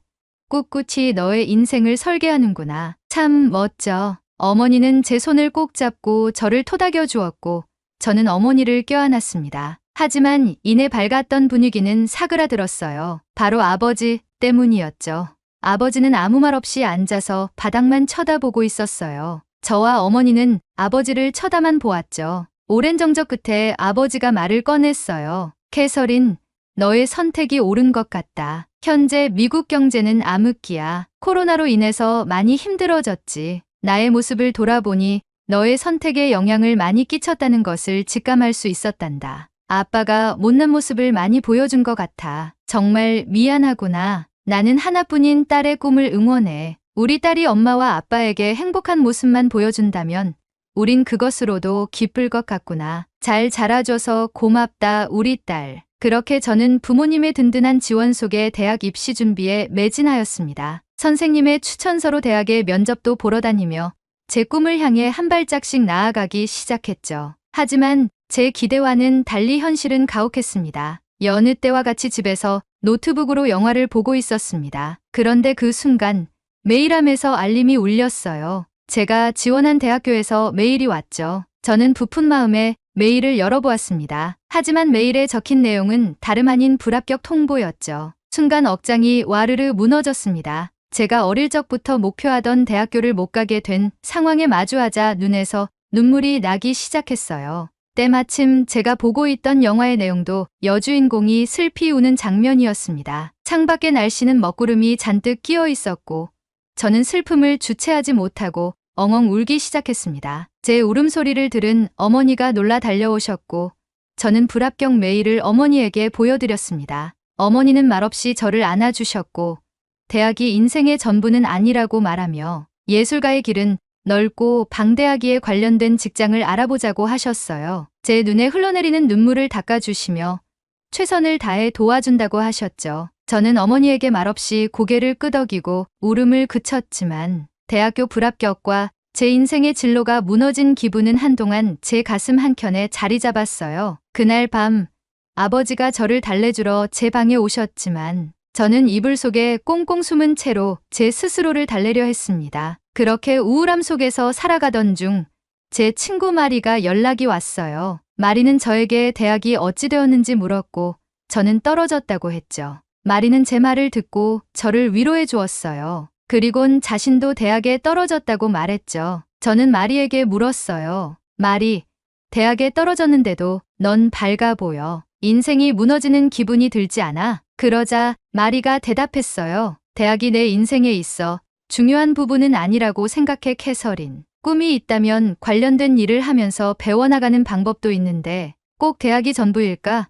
꿋꿋이 너의 인생을 설계하는구나. 참 멋져. 어머니는 제 손을 꼭 잡고 저를 토닥여 주었고 저는 어머니를 껴안았습니다. 하지만 이내 밝았던 분위기는 사그라들었어요. 바로 아버지 때문이었죠. 아버지는 아무 말 없이 앉아서 바닥만 쳐다보고 있었어요. 저와 어머니는 아버지를 쳐다만 보았죠. 오랜 정적 끝에 아버지가 말을 꺼냈어요. 캐서린, 너의 선택이 옳은 것 같다. 현재 미국 경제는 암흑기야. 코로나로 인해서 많이 힘들어졌지. 나의 모습을 돌아보니 너의 선택에 영향을 많이 끼쳤다는 것을 직감할 수 있었단다. 아빠가 못난 모습을 많이 보여준 것 같아. 정말 미안하구나. 나는 하나뿐인 딸의 꿈을 응원해. 우리 딸이 엄마와 아빠에게 행복한 모습만 보여준다면 우린 그것으로도 기쁠 것 같구나. 잘 자라줘서 고맙다, 우리 딸. 그렇게 저는 부모님의 든든한 지원 속에 대학 입시 준비에 매진하였습니다. 선생님의 추천서로 대학에 면접도 보러 다니며 제 꿈을 향해 한 발짝씩 나아가기 시작했죠. 하지만 제 기대와는 달리 현실은 가혹했습니다. 여느 때와 같이 집에서 노트북으로 영화를 보고 있었습니다. 그런데 그 순간 메일함에서 알림이 울렸어요. 제가 지원한 대학교에서 메일이 왔죠. 저는 부푼 마음에 메일을 열어보았습니다. 하지만 메일에 적힌 내용은 다름 아닌 불합격 통보였죠. 순간 억장이 와르르 무너졌습니다. 제가 어릴 적부터 목표하던 대학교를 못 가게 된 상황에 마주하자 눈에서 눈물이 나기 시작했어요. 때마침 제가 보고 있던 영화의 내용도 여주인공이 슬피 우는 장면이었습니다. 창밖의 날씨는 먹구름이 잔뜩 끼어 있었고 저는 슬픔을 주체하지 못하고 엉엉 울기 시작했습니다. 제 울음소리를 들은 어머니가 놀라 달려오셨고 저는 불합격 메일을 어머니에게 보여드렸습니다. 어머니는 말없이 저를 안아주셨고 대학이 인생의 전부는 아니라고 말하며 예술가의 길은 넓고 방대하기에 관련된 직장을 알아보자고 하셨어요. 제 눈에 흘러내리는 눈물을 닦아주시며 최선을 다해 도와준다고 하셨죠. 저는 어머니에게 말없이 고개를 끄덕이고 울음을 그쳤지만 대학교 불합격과 제 인생의 진로가 무너진 기분은 한동안 제 가슴 한켠에 자리 잡았어요. 그날 밤 아버지가 저를 달래주러 제 방에 오셨지만 저는 이불 속에 꽁꽁 숨은 채로 제 스스로를 달래려 했습니다. 그렇게 우울함 속에서 살아가던 중 제 친구 마리가 연락이 왔어요. 마리는 저에게 대학이 어찌 되었는지 물었고 저는 떨어졌다고 했죠. 마리는 제 말을 듣고 저를 위로해 주었어요. 그리곤 자신도 대학에 떨어졌다고 말했죠. 저는 마리에게 물었어요. 마리, 대학에 떨어졌는데도 넌 밝아 보여. 인생이 무너지는 기분이 들지 않아? 그러자 마리가 대답했어요. 대학이 내 인생에 있어 중요한 부분은 아니라고 생각해 캐서린. 꿈이 있다면 관련된 일을 하면서 배워나가는 방법도 있는데 꼭 대학이 전부일까?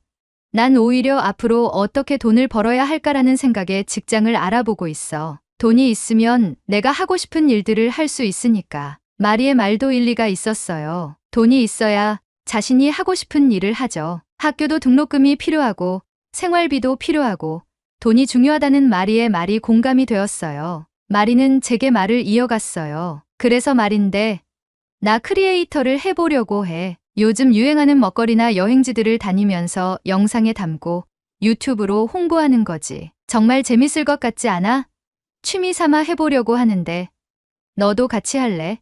난 오히려 앞으로 어떻게 돈을 벌어야 할까라는 생각에 직장을 알아보고 있어. 돈이 있으면 내가 하고 싶은 일들을 할 수 있으니까. 마리의 말도 일리가 있었어요. 돈이 있어야 자신이 하고 싶은 일을 하죠. 학교도 등록금이 필요하고 생활비도 필요하고 돈이 중요하다는 마리의 말이 공감이 되었어요. 마리는 제게 말을 이어갔어요. 그래서 말인데 나 크리에이터를 해보려고 해. 요즘 유행하는 먹거리나 여행지들을 다니면서 영상에 담고 유튜브로 홍보하는 거지. 정말 재밌을 것 같지 않아? 취미 삼아 해보려고 하는데 너도 같이 할래?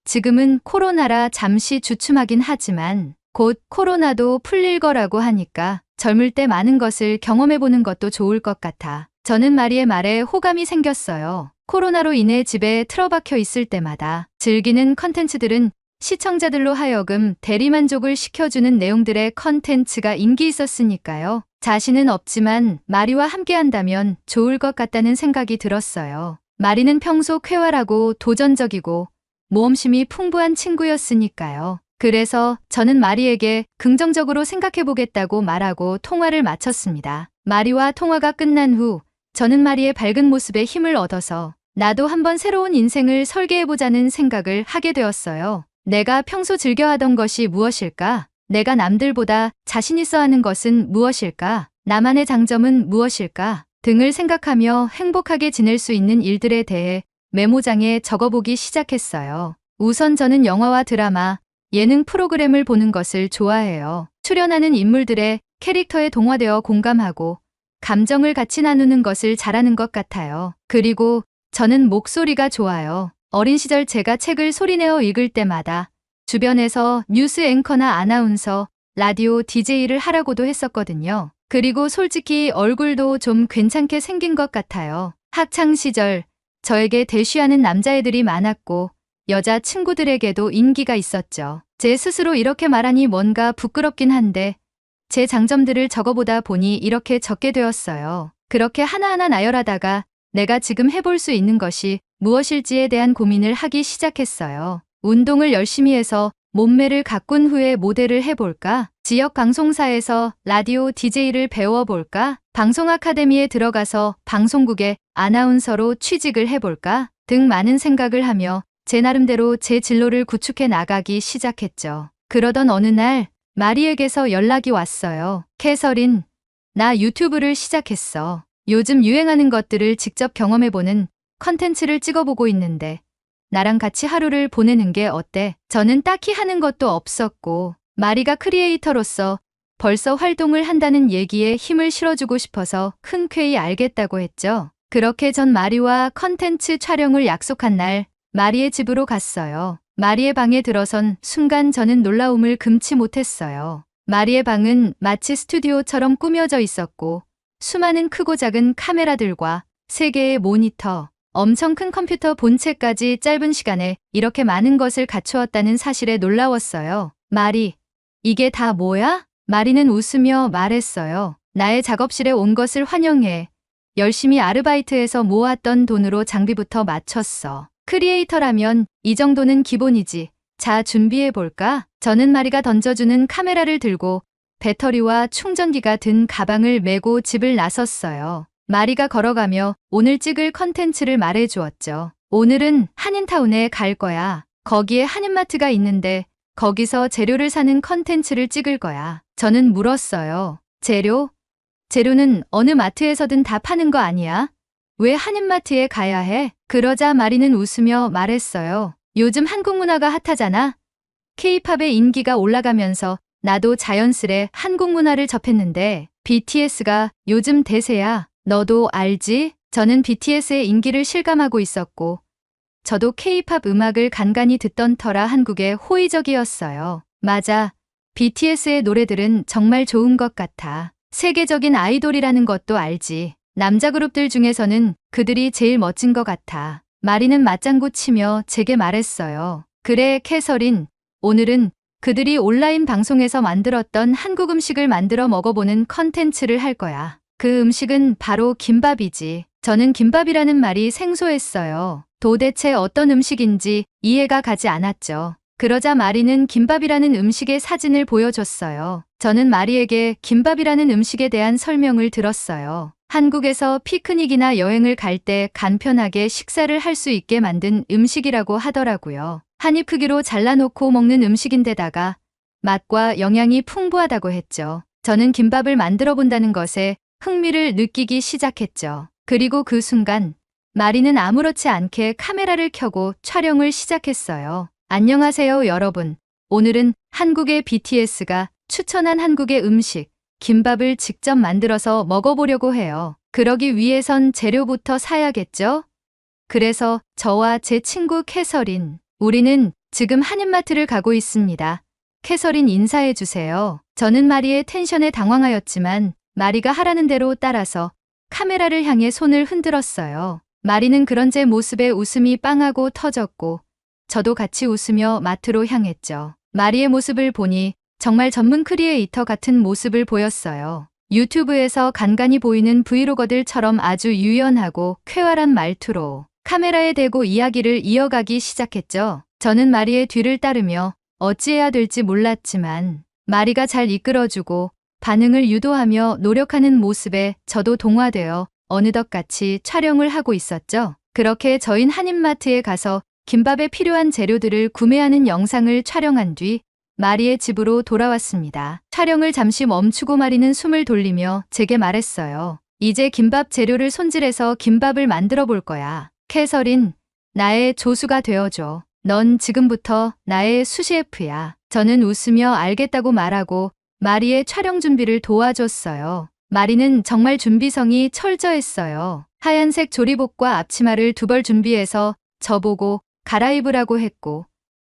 지금은 코로나라 잠시 주춤하긴 하지만 곧 코로나도 풀릴 거라고 하니까 젊을 때 많은 것을 경험해보는 것도 좋을 것 같아. 저는 마리의 말에 호감이 생겼어요. 코로나로 인해 집에 틀어박혀 있을 때마다 즐기는 컨텐츠들은 시청자들로 하여금 대리만족을 시켜주는 내용들의 컨텐츠가 인기 있었으니까요. 자신은 없지만 마리와 함께한다면 좋을 것 같다는 생각이 들었어요. 마리는 평소 쾌활하고 도전적이고 모험심이 풍부한 친구였으니까요. 그래서 저는 마리에게 긍정적으로 생각해보겠다고 말하고 통화를 마쳤습니다. 마리와 통화가 끝난 후 저는 마리의 밝은 모습에 힘을 얻어서 나도 한번 새로운 인생을 설계해보자는 생각을 하게 되었어요. 내가 평소 즐겨하던 것이 무엇일까? 내가 남들보다 자신 있어 하는 것은 무엇일까? 나만의 장점은 무엇일까? 등을 생각하며 행복하게 지낼 수 있는 일들에 대해 메모장에 적어보기 시작했어요. 우선 저는 영화와 드라마, 예능 프로그램을 보는 것을 좋아해요. 출연하는 인물들의 캐릭터에 동화되어 공감하고 감정을 같이 나누는 것을 잘하는 것 같아요. 그리고 저는 목소리가 좋아요. 어린 시절 제가 책을 소리내어 읽을 때마다 주변에서 뉴스 앵커나 아나운서, 라디오 DJ를 하라고도 했었거든요. 그리고 솔직히 얼굴도 좀 괜찮게 생긴 것 같아요. 학창 시절 저에게 대쉬하는 남자애들이 많았고 여자 친구들에게도 인기가 있었죠. 제 스스로 이렇게 말하니 뭔가 부끄럽긴 한데 제 장점들을 적어보다 보니 이렇게 적게 되었어요. 그렇게 하나하나 나열하다가 내가 지금 해볼 수 있는 것이 무엇일지에 대한 고민을 하기 시작했어요. 운동을 열심히 해서 몸매를 가꾼 후에 모델을 해볼까? 지역 방송사에서 라디오 DJ를 배워볼까? 방송 아카데미에 들어가서 방송국의 아나운서로 취직을 해볼까? 등 많은 생각을 하며 제 나름대로 제 진로를 구축해 나가기 시작했죠. 그러던 어느 날 마리에게서 연락이 왔어요. 캐서린, 나 유튜브를 시작했어. 요즘 유행하는 것들을 직접 경험해보는 컨텐츠를 찍어보고 있는데 나랑 같이 하루를 보내는 게 어때? 저는 딱히 하는 것도 없었고 마리가 크리에이터로서 벌써 활동을 한다는 얘기에 힘을 실어주고 싶어서 흔쾌히 알겠다고 했죠. 그렇게 전 마리와 컨텐츠 촬영을 약속한 날 마리의 집으로 갔어요. 마리의 방에 들어선 순간 저는 놀라움을 금치 못했어요. 마리의 방은 마치 스튜디오처럼 꾸며져 있었고 수많은 크고 작은 카메라들과 3개의 모니터, 엄청 큰 컴퓨터 본체까지 짧은 시간에 이렇게 많은 것을 갖추었다는 사실에 놀라웠어요. 마리, 이게 다 뭐야? 마리는 웃으며 말했어요. 나의 작업실에 온 것을 환영해. 열심히 아르바이트해서 모았던 돈으로 장비부터 맞췄어. 크리에이터라면 이 정도는 기본이지. 자, 준비해볼까? 저는 마리가 던져주는 카메라를 들고 배터리와 충전기가 든 가방을 메고 집을 나섰어요. 마리가 걸어가며 오늘 찍을 컨텐츠를 말해주었죠. 오늘은 한인타운에 갈 거야. 거기에 한인마트가 있는데 거기서 재료를 사는 컨텐츠를 찍을 거야. 저는 물었어요. 재료? 재료는 어느 마트에서든 다 파는 거 아니야? 왜 한인마트에 가야 해? 그러자 마리는 웃으며 말했어요. 요즘 한국 문화가 핫하잖아. K-팝의 인기가 올라가면서 나도 자연스레 한국 문화를 접했는데 BTS가 요즘 대세야. 너도 알지? 저는 BTS의 인기를 실감하고 있었고, 저도 K-팝 음악을 간간히 듣던 터라 한국에 호의적이었어요. 맞아. BTS의 노래들은 정말 좋은 것 같아. 세계적인 아이돌이라는 것도 알지. 남자 그룹들 중에서는 그들이 제일 멋진 것 같아. 마리는 맞장구 치며 제게 말했어요. 그래, 캐서린. 오늘은 그들이 온라인 방송에서 만들었던 한국 음식을 만들어 먹어보는 컨텐츠를 할 거야. 그 음식은 바로 김밥이지. 저는 김밥이라는 말이 생소했어요. 도대체 어떤 음식인지 이해가 가지 않았죠. 그러자 마리는 김밥이라는 음식의 사진을 보여줬어요. 저는 마리에게 김밥이라는 음식에 대한 설명을 들었어요. 한국에서 피크닉이나 여행을 갈 때 간편하게 식사를 할 수 있게 만든 음식이라고 하더라고요. 한 입 크기로 잘라놓고 먹는 음식인데다가 맛과 영양이 풍부하다고 했죠. 저는 김밥을 만들어 본다는 것에 흥미를 느끼기 시작했죠. 그리고 그 순간 마리는 아무렇지 않게 카메라를 켜고 촬영을 시작했어요. 안녕하세요, 여러분. 오늘은 한국의 BTS가 추천한 한국의 음식, 김밥을 직접 만들어서 먹어보려고 해요. 그러기 위해선 재료부터 사야겠죠? 그래서 저와 제 친구 캐서린, 우리는 지금 한인마트를 가고 있습니다. 캐서린 인사해주세요. 저는 마리의 텐션에 당황하였지만 마리가 하라는 대로 따라서 카메라를 향해 손을 흔들었어요. 마리는 그런 제 모습에 웃음이 빵하고 터졌고 저도 같이 웃으며 마트로 향했죠. 마리의 모습을 보니 정말 전문 크리에이터 같은 모습을 보였어요. 유튜브에서 간간히 보이는 브이로거들처럼 아주 유연하고 쾌활한 말투로 카메라에 대고 이야기를 이어가기 시작했죠. 저는 마리의 뒤를 따르며 어찌해야 될지 몰랐지만 마리가 잘 이끌어주고 반응을 유도하며 노력하는 모습에 저도 동화되어 어느덧 같이 촬영을 하고 있었죠. 그렇게 저흰 한인마트에 가서 김밥에 필요한 재료들을 구매하는 영상을 촬영한 뒤 마리의 집으로 돌아왔습니다. 촬영을 잠시 멈추고 마리는 숨을 돌리며 제게 말했어요. 이제 김밥 재료를 손질해서 김밥을 만들어 볼 거야. 캐서린, 나의 조수가 되어줘. 넌 지금부터 나의 수셰프야. 저는 웃으며 알겠다고 말하고 마리의 촬영 준비를 도와줬어요. 마리는 정말 준비성이 철저했어요. 하얀색 조리복과 앞치마를 두 벌 준비해서 저보고 갈아입으라고 했고,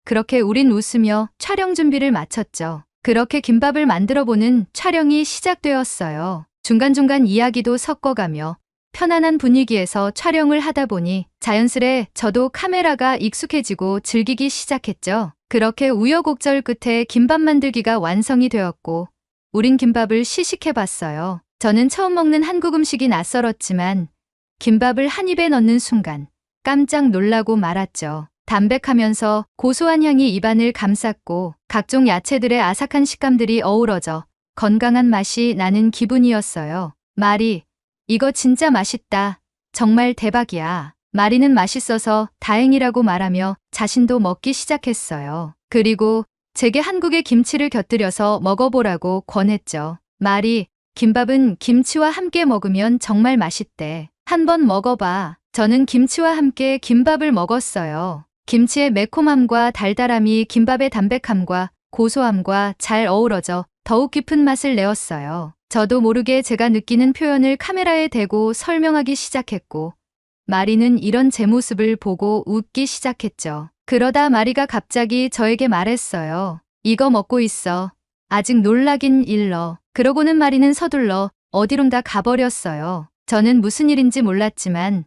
그렇게 우린 웃으며 촬영 준비를 마쳤죠. 그렇게 김밥을 만들어보는 촬영이 시작되었어요. 중간중간 이야기도 섞어가며 편안한 분위기에서 촬영을 하다 보니 자연스레 저도 카메라가 익숙해지고 즐기기 시작했죠. 그렇게 우여곡절 끝에 김밥 만들기가 완성이 되었고 우린 김밥을 시식해봤어요. 저는 처음 먹는 한국 음식이 낯설었지만 김밥을 한 입에 넣는 순간 깜짝 놀라고 말았죠. 담백하면서 고소한 향이 입안을 감쌌고 각종 야채들의 아삭한 식감들이 어우러져 건강한 맛이 나는 기분이었어요. 마리, 이거 진짜 맛있다. 정말 대박이야. 마리는 맛있어서 다행이라고 말하며 자신도 먹기 시작했어요. 그리고 제게 한국의 김치를 곁들여서 먹어보라고 권했죠. 마리, 김밥은 김치와 함께 먹으면 정말 맛있대. 한번 먹어봐. 저는 김치와 함께 김밥을 먹었어요. 김치의 매콤함과 달달함이 김밥의 담백함과 고소함과 잘 어우러져 더욱 깊은 맛을 내었어요. 저도 모르게 제가 느끼는 표현을 카메라에 대고 설명하기 시작했고 마리는 이런 제 모습을 보고 웃기 시작했죠. 그러다 마리가 갑자기 저에게 말했어요. 이거 먹고 있어. 아직 놀라긴 일러. 그러고는 마리는 서둘러 어디론가 가버렸어요. 저는 무슨 일인지 몰랐지만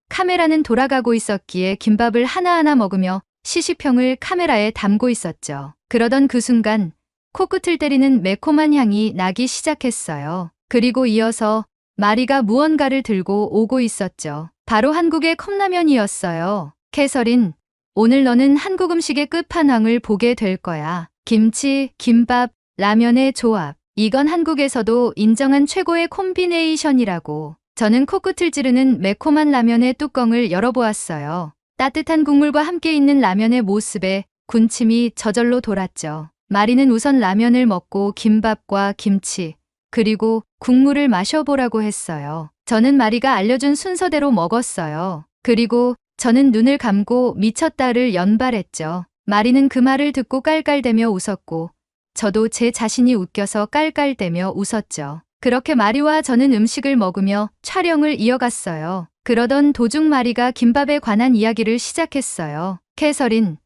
카메라는 돌아가고 있었기에 김밥을 하나하나 먹으며 시식평을 카메라에 담고 있었죠. 그러던 그 순간 코끝을 때리는 매콤한 향이 나기 시작했어요. 그리고 이어서 마리가 무언가를 들고 오고 있었죠. 바로 한국의 컵라면이었어요. 캐서린, 오늘 너는 한국 음식의 끝판왕을 보게 될 거야. 김치, 김밥, 라면의 조합. 이건 한국에서도 인정한 최고의 콤비네이션이라고. 저는 코끝을 찌르는 매콤한 라면의 뚜껑을 열어보았어요. 따뜻한 국물과 함께 있는 라면의 모습에 군침이 저절로 돌았죠. 마리는 우선 라면을 먹고 김밥과 김치, 그리고 국물을 마셔보라고 했어요. 저는 마리가 알려준 순서대로 먹었어요. 그리고 저는 눈을 감고 미쳤다를 연발했죠. 마리는 그 말을 듣고 깔깔대며 웃었고 저도 제 자신이 웃겨서 깔깔대며 웃었죠. 그렇게 마리와 저는 음식을 먹으며 촬영을 이어갔어요. 그러던 도중 마리가 김밥에 관한 이야기를 시작했어요. 캐서린,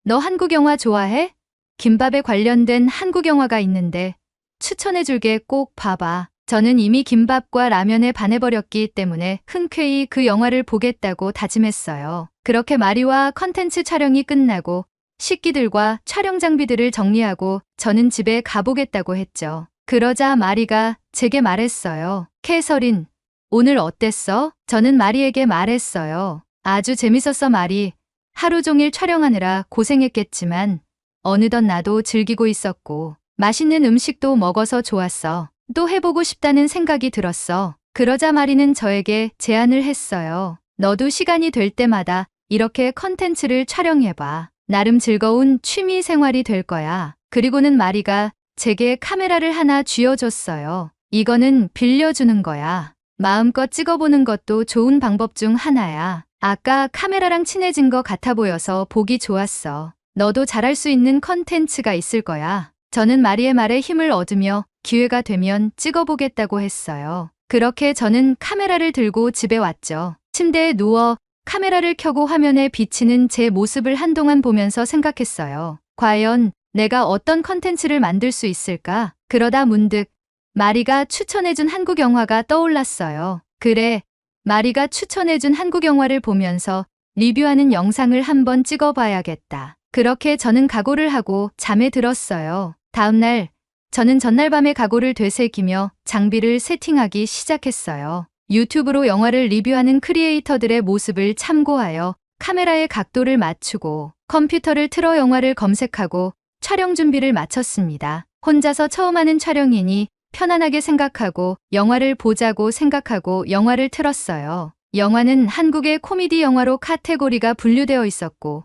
너 한국 영화 좋아해? 김밥에 관련된 한국 영화가 있는데 추천해줄게. 꼭 봐봐. 저는 이미 김밥과 라면에 반해버렸기 때문에 흔쾌히 그 영화를 보겠다고 다짐했어요. 그렇게 마리와 컨텐츠 촬영이 끝나고 식기들과 촬영 장비들을 정리하고 저는 집에 가보겠다고 했죠. 그러자 마리가 제게 말했어요. 캐서린, 오늘 어땠어? 저는 마리에게 말했어요. 아주 재밌었어, 마리. 하루 종일 촬영하느라 고생했겠지만 어느덧 나도 즐기고 있었고 맛있는 음식도 먹어서 좋았어. 또 해보고 싶다는 생각이 들었어. 그러자 마리는 저에게 제안을 했어요. 너도 시간이 될 때마다 이렇게 컨텐츠를 촬영해봐. 나름 즐거운 취미 생활이 될 거야. 그리고는 마리가 제게 카메라를 하나 쥐어줬어요. 이거는 빌려주는 거야. 마음껏 찍어보는 것도 좋은 방법 중 하나야. 아까 카메라랑 친해진 것 같아 보여서 보기 좋았어. 너도 잘할 수 있는 컨텐츠가 있을 거야. 저는 마리의 말에 힘을 얻으며 기회가 되면 찍어보겠다고 했어요. 그렇게 저는 카메라를 들고 집에 왔죠. 침대에 누워 카메라를 켜고 화면에 비치는 제 모습을 한동안 보면서 생각했어요. 과연 내가 어떤 컨텐츠를 만들 수 있을까? 그러다 문득 마리가 추천해준 한국 영화가 떠올랐어요. 그래, 마리가 추천해준 한국 영화를 보면서 리뷰하는 영상을 한번 찍어봐야겠다. 그렇게 저는 각오를 하고 잠에 들었어요. 다음날 저는 전날 밤에 각오를 되새기며 장비를 세팅하기 시작했어요. 유튜브로 영화를 리뷰하는 크리에이터들의 모습을 참고하여 카메라의 각도를 맞추고 컴퓨터를 틀어 영화를 검색하고 촬영 준비를 마쳤습니다. 혼자서 처음 하는 촬영이니 편안하게 생각하고 영화를 보자고 생각하고 영화를 틀었어요. 영화는 한국의 코미디 영화로 카테고리가 분류되어 있었고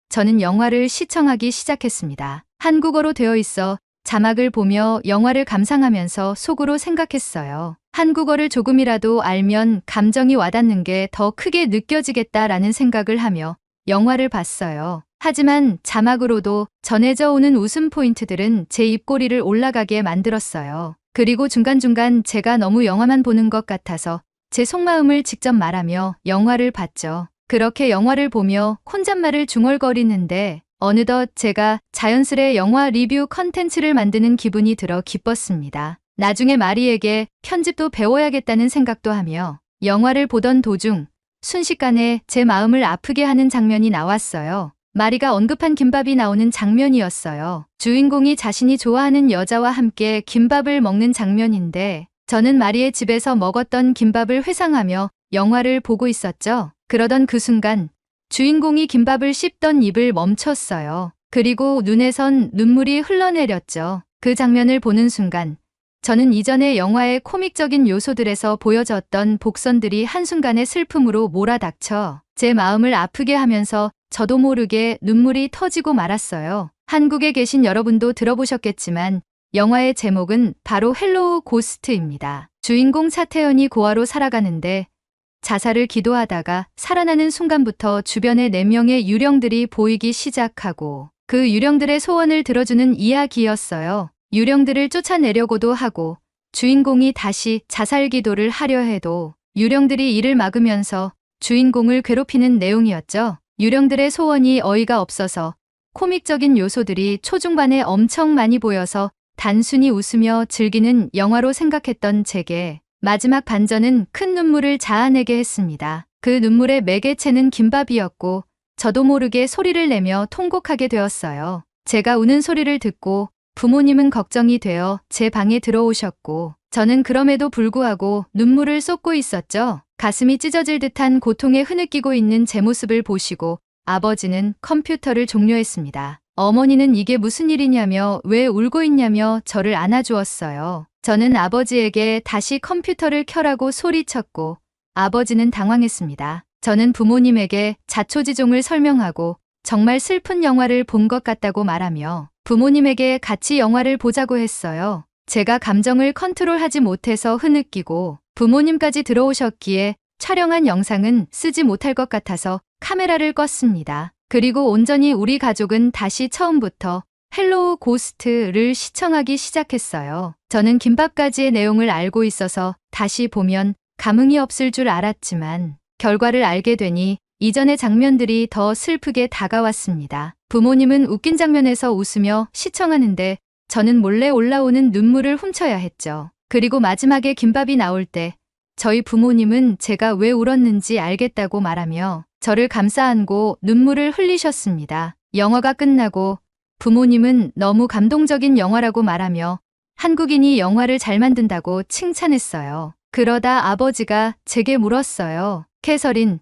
저는 영화를 시청하기 시작했습니다. 한국어로 되어 있어 자막을 보며 영화를 감상하면서 속으로 생각했어요. 한국어를 조금이라도 알면 감정이 와닿는 게 더 크게 느껴지겠다라는 생각을 하며 영화를 봤어요. 하지만 자막으로도 전해져 오는 웃음 포인트들은 제 입꼬리를 올라가게 만들었어요. 그리고 중간중간 제가 너무 영화만 보는 것 같아서 제 속마음을 직접 말하며 영화를 봤죠. 그렇게 영화를 보며 혼잣말을 중얼거리는데 어느덧 제가 자연스레 영화 리뷰 컨텐츠를 만드는 기분이 들어 기뻤습니다. 나중에 마리에게 편집도 배워야겠다는 생각도 하며 영화를 보던 도중 순식간에 제 마음을 아프게 하는 장면이 나왔어요. 마리가 언급한 김밥이 나오는 장면이었어요. 주인공이 자신이 좋아하는 여자와 함께 김밥을 먹는 장면인데 저는 마리의 집에서 먹었던 김밥을 회상하며 영화를 보고 있었죠. 그러던 그 순간 주인공이 김밥을 씹던 입을 멈췄어요. 그리고 눈에선 눈물이 흘러내렸죠. 그 장면을 보는 순간 저는 이전의 영화의 코믹적인 요소들에서 보여졌던 복선들이 한순간의 슬픔으로 몰아닥쳐 제 마음을 아프게 하면서 저도 모르게 눈물이 터지고 말았어요. 한국에 계신 여러분도 들어보셨겠지만 영화의 제목은 바로 헬로우 고스트입니다. 주인공 차태현이 고아로 살아가는데 자살을 기도하다가 살아나는 순간부터 주변에 4명의 유령들이 보이기 시작하고 그 유령들의 소원을 들어주는 이야기였어요. 유령들을 쫓아내려고도 하고 주인공이 다시 자살 기도를 하려 해도 유령들이 이를 막으면서 주인공을 괴롭히는 내용이었죠. 유령들의 소원이 어이가 없어서 코믹적인 요소들이 초중반에 엄청 많이 보여서 단순히 웃으며 즐기는 영화로 생각했던 제게 마지막 반전은 큰 눈물을 자아내게 했습니다. 그 눈물의 매개체는 김밥이었고 저도 모르게 소리를 내며 통곡하게 되었어요. 제가 우는 소리를 듣고 부모님은 걱정이 되어 제 방에 들어오셨고 저는 그럼에도 불구하고 눈물을 쏟고 있었죠. 가슴이 찢어질 듯한 고통에 흐느끼고 있는 제 모습을 보시고 아버지는 컴퓨터를 종료했습니다. 어머니는 이게 무슨 일이냐며 왜 울고 있냐며 저를 안아주었어요. 저는 아버지에게 다시 컴퓨터를 켜라고 소리쳤고 아버지는 당황했습니다. 저는 부모님에게 자초지종을 설명하고 정말 슬픈 영화를 본 것 같다고 말하며 부모님에게 같이 영화를 보자고 했어요. 제가 감정을 컨트롤하지 못해서 흐느끼고 부모님까지 들어오셨기에 촬영한 영상은 쓰지 못할 것 같아서 카메라를 껐습니다. 그리고 온전히 우리 가족은 다시 처음부터 헬로우 고스트를 시청하기 시작했어요. 저는 김밥까지의 내용을 알고 있어서 다시 보면 감흥이 없을 줄 알았지만 결과를 알게 되니 이전의 장면들이 더 슬프게 다가왔습니다. 부모님은 웃긴 장면에서 웃으며 시청하는데 저는 몰래 올라오는 눈물을 훔쳐야 했죠. 그리고 마지막에 김밥이 나올 때 저희 부모님은 제가 왜 울었는지 알겠다고 말하며 저를 감싸 안고 눈물을 흘리셨습니다. 영화가 끝나고 부모님은 너무 감동적인 영화라고 말하며 한국인이 영화를 잘 만든다고 칭찬했어요. 그러다 아버지가 제게 물었어요. 캐서린,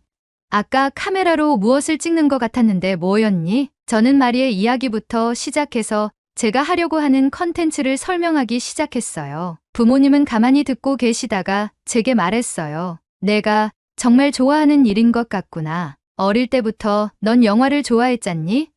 아까 카메라로 무엇을 찍는 것 같았는데 뭐였니? 저는 마리의 이야기부터 시작해서 제가 하려고 하는 컨텐츠를 설명하기 시작했어요. 부모님은 가만히 듣고 계시다가 제게 말했어요. 내가 정말 좋아하는 일인 것 같구나. 어릴 때부터 넌 영화를 좋아했잖니?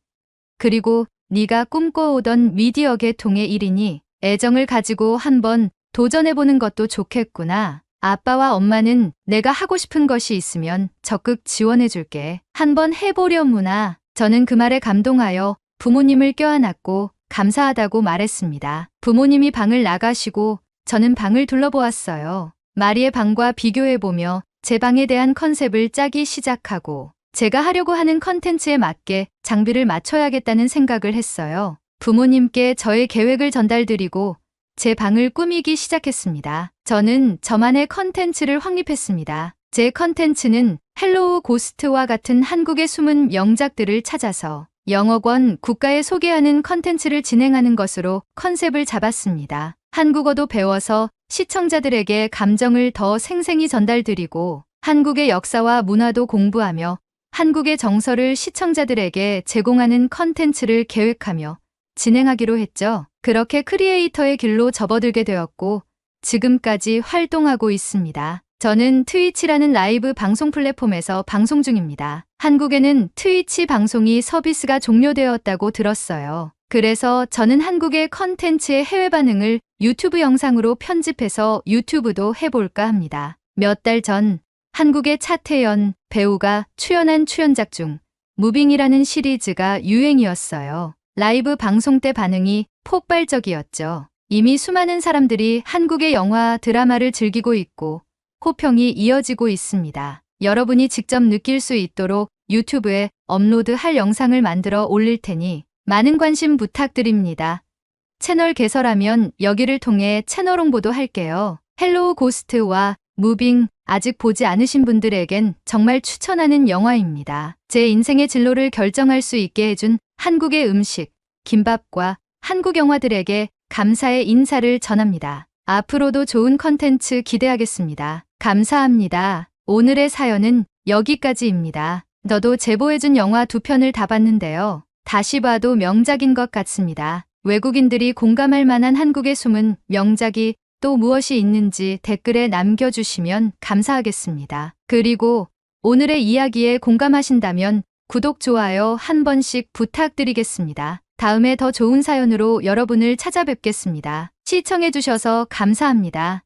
그리고 네가 꿈꿔오던 미디어 계통의 일이니 애정을 가지고 한번 도전해보는 것도 좋겠구나. 아빠와 엄마는 내가 하고 싶은 것이 있으면 적극 지원해줄게. 한번 해보려무나. 저는 그 말에 감동하여 부모님을 껴안았고 감사하다고 말했습니다. 부모님이 방을 나가시고 저는 방을 둘러보았어요. 마리의 방과 비교해보며 제 방에 대한 컨셉을 짜기 시작하고 제가 하려고 하는 컨텐츠에 맞게 장비를 맞춰야겠다는 생각을 했어요. 부모님께 저의 계획을 전달드리고 제 방을 꾸미기 시작했습니다. 저는 저만의 컨텐츠를 확립했습니다. 제 컨텐츠는 헬로우 고스트와 같은 한국의 숨은 명작들을 찾아서 영어권 국가에 소개하는 컨텐츠를 진행하는 것으로 컨셉을 잡았습니다. 한국어도 배워서 시청자들에게 감정을 더 생생히 전달드리고 한국의 역사와 문화도 공부하며 한국의 정서를 시청자들에게 제공하는 컨텐츠를 계획하며 진행하기로 했죠. 그렇게 크리에이터의 길로 접어들게 되었고 지금까지 활동하고 있습니다. 저는 트위치라는 라이브 방송 플랫폼에서 방송 중입니다. 한국에는 트위치 방송이 서비스가 종료되었다고 들었어요. 그래서 저는 한국의 컨텐츠의 해외 반응을 유튜브 영상으로 편집해서 유튜브도 해볼까 합니다. 몇 달 전 한국의 차태현 배우가 출연한 출연작 중 무빙이라는 시리즈가 유행이었어요. 라이브 방송 때 반응이 폭발적이었죠. 이미 수많은 사람들이 한국의 영화, 드라마를 즐기고 있고 호평이 이어지고 있습니다. 여러분이 직접 느낄 수 있도록 유튜브에 업로드할 영상을 만들어 올릴 테니 많은 관심 부탁드립니다. 채널 개설하면 여기를 통해 채널 홍보도 할게요. 헬로우 고스트와 무빙 아직 보지 않으신 분들에겐 정말 추천하는 영화입니다. 제 인생의 진로를 결정할 수 있게 해준 한국의 음식, 김밥과 한국 영화들에게 감사의 인사를 전합니다. 앞으로도 좋은 컨텐츠 기대하겠습니다. 감사합니다. 오늘의 사연은 여기까지입니다. 너도 제보해준 영화 2편을 다 봤는데요. 다시 봐도 명작인 것 같습니다. 외국인들이 공감할 만한 한국의 숨은 명작이 또 무엇이 있는지 댓글에 남겨주시면 감사하겠습니다. 그리고 오늘의 이야기에 공감하신다면 구독, 좋아요 한 번씩 부탁드리겠습니다. 다음에 더 좋은 사연으로 여러분을 찾아뵙겠습니다. 시청해주셔서 감사합니다.